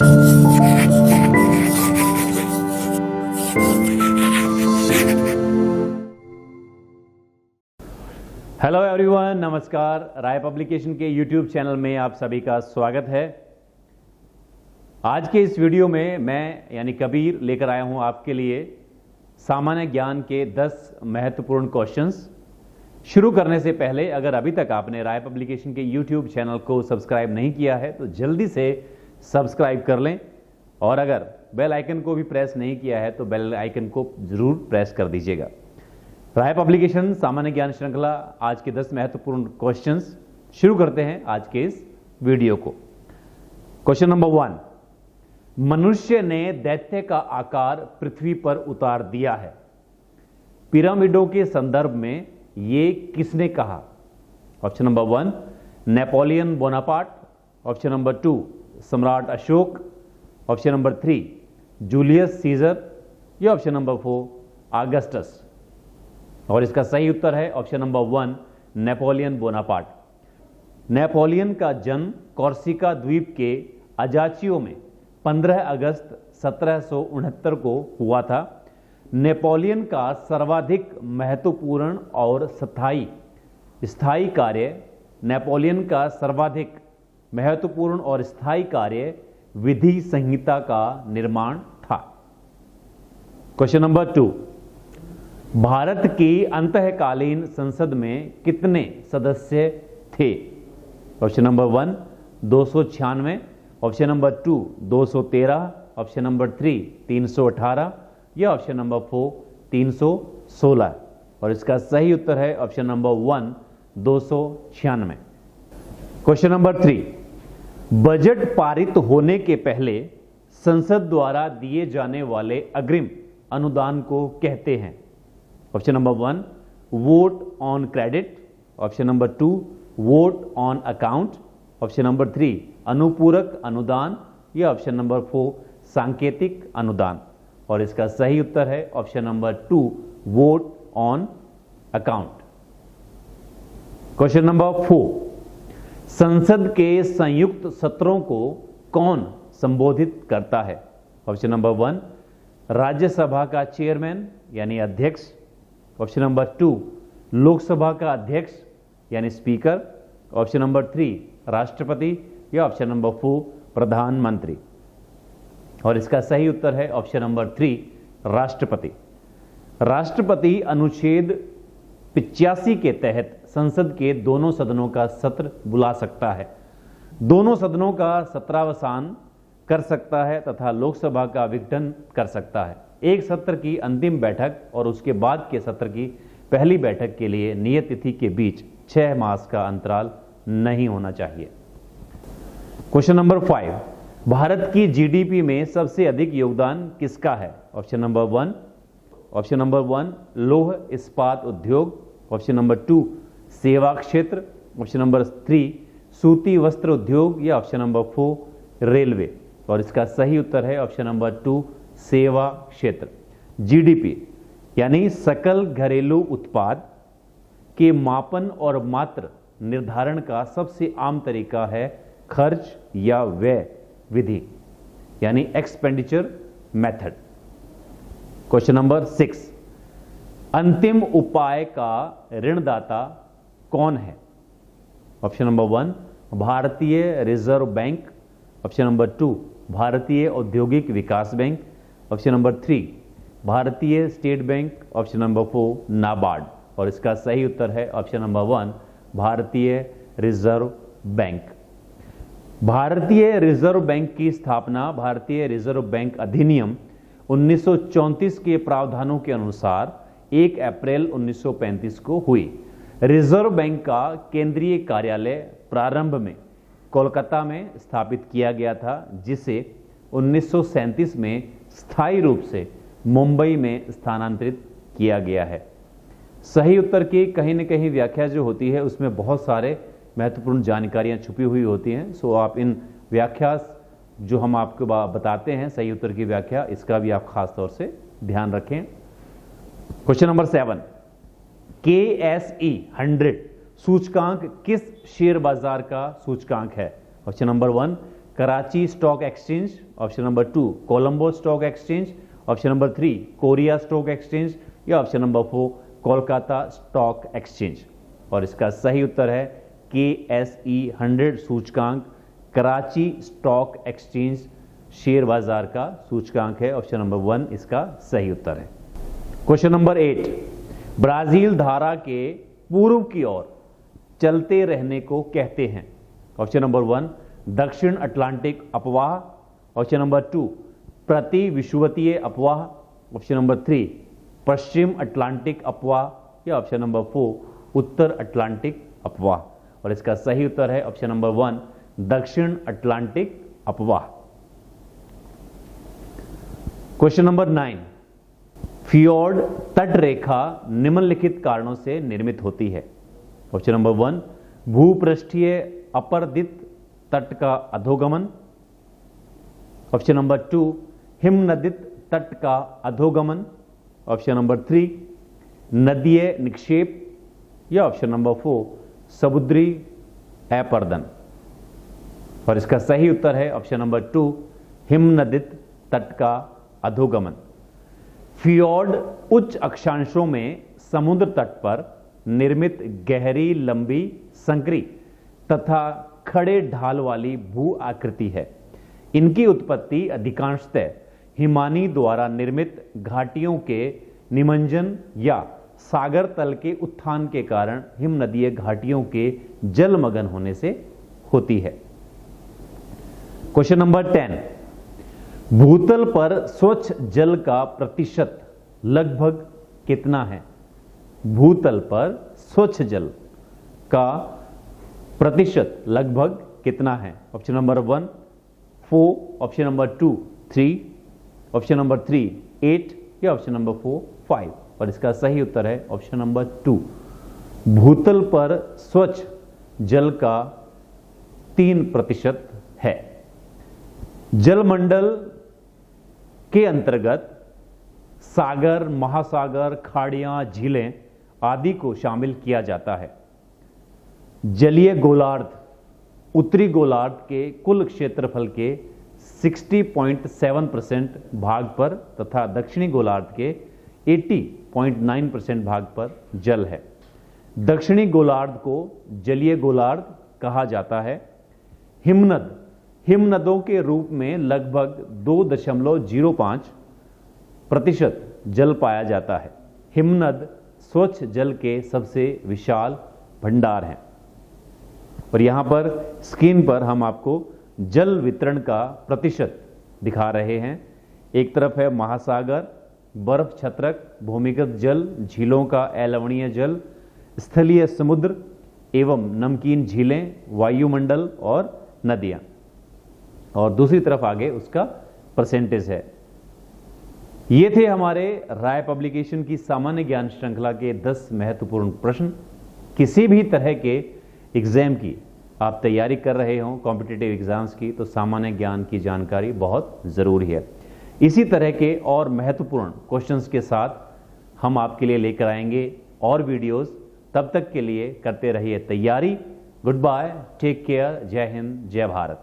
Hello everyone, नमस्कार। राय publication के YouTube channel में आप सभी का स्वागत है। आज के इस वीडियो में मैं यानी कबीर लेकर आया हूं आपके लिए सामान्य ज्ञान के 10 महत्वपूर्ण क्वेश्चंस। शुरू करने से पहले अगर अभी तक आपने राय पब्लिकेशन के यूट्यूब चैनल को सब्सक्राइब नहीं किया है तो जल्दी से सब्सक्राइब कर लें, और अगर बेल आइकन को भी प्रेस नहीं किया है तो बेल आइकन को जरूर प्रेस कर दीजिएगा। राय पब्लिकेशन सामान्य ज्ञान श्रृंखला आज के 10 महत्वपूर्ण क्वेश्चंस। शुरू करते हैं आज के इस वीडियो को। क्वेश्चन नंबर 1, मनुष्य ने दैत्य का आकार पृथ्वी पर उतार दिया है। पिरामिडों के संदर्भ में ये किसने कहा? Option number 1 Napoleon Bonaparte, option number 2 सम्राट Ashok, option number 3 Julius Caesar, या ऑप्शन नंबर 4 ऑगस्टस। और इसका सही उत्तर है option number 1 Napoleon Bonaparte. Napoleon का जन्म कोर्सिका द्वीप के अजाचियो में 15 अगस्त 1769 को हुआ था। नेपोलियन का सर्वाधिक महत्वपूर्ण और स्थायी कार्य विधि संहिता का निर्माण था। क्वेश्चन नंबर 2, भारत की अंतःकालीन संसद में कितने सदस्य थे? Option number 1 296, option number 2 213, option number 3 318, या ऑप्शन नंबर 4 316। और इसका सही उत्तर है option number 1 296। Question number 3, budget पारित होने के पहले संसद द्वारा दिए जाने वाले अग्रिम अनुदान को कहते हैं। Option number 1 vote on credit, option number 2 vote on account, option number 3 अनुपूरक अनुदान, या ऑप्शन नंबर 4 सांकेतिक अनुदान। और इसका सही उत्तर है option number 2 vote on account. Question number 4, संसद के संयुक्त सत्रों को कौन संबोधित करता है? ऑप्शन नंबर 1 राज्यसभा का चेयरमैन यानी अध्यक्ष, ऑप्शन नंबर 2 लोकसभा का अध्यक्ष यानी स्पीकर, ऑप्शन नंबर 3 राष्ट्रपति, या ऑप्शन नंबर 4 प्रधानमंत्री। और इसका सही उत्तर है ऑप्शन नंबर 3 राष्ट्रपति। राष्ट्रपति अनुच्छेद 85 के तहत संसद के दोनों सदनों का सत्र बुला सकता है, दोनों सदनों का सत्रावसान कर सकता है तथा लोकसभा का विघटन कर सकता है। एक सत्र की अंतिम बैठक और उसके बाद के सत्र की पहली बैठक के लिए नियत तिथि के बीच 6 मास का अंतराल नहीं होना चाहिए। क्वेश्चन नंबर 5, भारत की जीडीपी में सबसे अधिक योगदान किसका है? ऑप्शन नंबर 1 लौह इस्पात उद्योग, ऑप्शन नंबर 2 सेवा क्षेत्र, ऑप्शन नंबर 3 सूती वस्त्र उद्योग, या ऑप्शन नंबर 4 रेलवे। और इसका सही उत्तर है ऑप्शन नंबर 2 सेवा क्षेत्र। जीडीपी यानी सकल घरेलू उत्पाद के मापन और मात्र निर्धारण का सबसे आम तरीका है खर्च या व्यय विधि यानी एक्सपेंडिचर मेथड। क्वेश्चन नंबर 6, अंतिम उपाय का ऋणदाता कौन है? ऑप्शन नंबर 1 भारतीय रिजर्व बैंक, ऑप्शन नंबर 2 भारतीय औद्योगिक विकास बैंक, ऑप्शन नंबर 3 भारतीय state bank, option number 4 NABARD. और इसका सही उत्तर है ऑप्शन नंबर 1 भारतीय रिजर्व बैंक। भारतीय रिजर्व बैंक की स्थापना भारतीय रिजर्व बैंक अधिनियम 1934 के प्रावधानों के अनुसार 1 अप्रैल 1935 को हुई। रिजर्व बैंक का केंद्रीय कार्यालय प्रारंभ में कोलकाता में स्थापित किया गया था, जिसे 1937 में स्थायी रूप से मुंबई में स्थानांतरित किया गया है। सही उत्तर की कहीं न कहीं व्याख्या जो होती है उसमें बहुत सारे महत्वपूर्ण जानकारियां छुपी हुई होती हैं। सो आप इन व्याख्या जो हम आपको बताते हैं सही उत्तर की व्याख्या, इसका भी आप खास तौर से ध्यान रखें। क्वेश्चन नंबर 7, KSE 100 सूचकांक किस शेयर बाजार का सूचकांक है? Option number 1 Karachi stock exchange, option number 2 Colombo stock exchange, option number 3 Korea stock exchange, या option number 4 Kolkata stock exchange. और इसका सही उत्तर है KSE 100 सूचकांक कराची स्टॉक एक्सचेंज शेयर बाजार का सूचकांक है। ऑप्शन नंबर 1 इसका सही उत्तर है। क्वेश्चन नंबर 8, ब्राजील धारा के पूर्व की ओर चलते रहने को कहते हैं। ऑप्शन नंबर 1 दक्षिण अटलांटिक अपवाह, ऑप्शन नंबर 2 प्रति विषुवतीय अपवाह, ऑप्शन नंबर 3 पश्चिम अटलांटिक अपवाह, या ऑप्शन नंबर 4 उत्तर अटलांटिक अपवाह। और इसका सही उत्तर है ऑप्शन नंबर 1 दक्षिण अटलांटिक अपवाह। क्वेश्चन नंबर 9, फियोर्ड तट रेखा निम्नलिखित कारणों से निर्मित होती है। ऑप्शन नंबर 1 भूपृष्ठीय अपरदित तट का अधोगमन, ऑप्शन नंबर 2 हिमनदित तट का अधोगमन, ऑप्शन नंबर 3 नदीय निक्षेप, या ऑप्शन नंबर 4 समुद्री अपर्दन। और इसका सही उत्तर है ऑप्शन नंबर 2 हिमनदित तट का अधोगमन। फियोर्ड उच्च अक्षांशों में समुद्र तट पर निर्मित गहरी, लंबी, संकरी तथा खड़े ढाल वाली भू आकृति है। इनकी उत्पत्ति अधिकांशतः हिमानी द्वारा निर्मित घाटियों के निमज्जन या सागर तल के उत्थान के कारण हिमनदीय घाटियों के जलमग्न होने से होती है। क्वेश्चन नंबर 10, भूतल पर स्वच्छ जल का प्रतिशत लगभग कितना है? भूतल पर स्वच्छ जल का प्रतिशत लगभग कितना है? Option number 1 4, option number 2 3, option number 3 8, या ऑप्शन नंबर 4 5। और इसका सही उत्तर है ऑप्शन नंबर 2 भूतल पर स्वच्छ जल का 3% है। जलमंडल के अंतर्गत सागर, महासागर, खाड़ियां, झीलें आदि को शामिल किया जाता है। जलीय गोलार्ध उत्तरी गोलार्ध के कुल क्षेत्रफल के 60.7% भाग पर तथा दक्षिणी गोलार्ध के 80.9% भाग पर जल है। दक्षिणी गोलार्ध को जलीय गोलार्ध कहा जाता है। हिमनदों के रूप में लगभग 2.05% जल पाया जाता है। हिमनद स्वच्छ जल के सबसे विशाल भंडार हैं। और यहां पर स्क्रीन पर हम आपको जल वितरण का प्रतिशत दिखा रहे हैं। एक तरफ है महासागर, बर्फ छत्रक, भूमिगत जल, झीलों का अलवणीय जल, स्थलीय समुद्र एवं नमकीन झीलें, वायुमंडल और नदियां। और दूसरी तरफ आगे उसका परसेंटेज है। ये थे हमारे राय पब्लिकेशन की सामान्य ज्ञान श्रृंखला के 10 महत्वपूर्ण प्रश्न। किसी भी तरह के एग्जाम की आप तैयारी कर रहे हो, कॉम्पिटिटिव एग्जाम्स की, तो सामान्य ज्ञान की जानकारी बहुत जरूरी है। इसी तरह के और महत्वपूर्ण क्वेश्चंस के साथ हम आपके लिए लेकर आएंगे और वीडियोस। तब तक के लिए करते रहिए तैयारी। गुड बाय, टेक केयर, जय हिंद, जय भारत।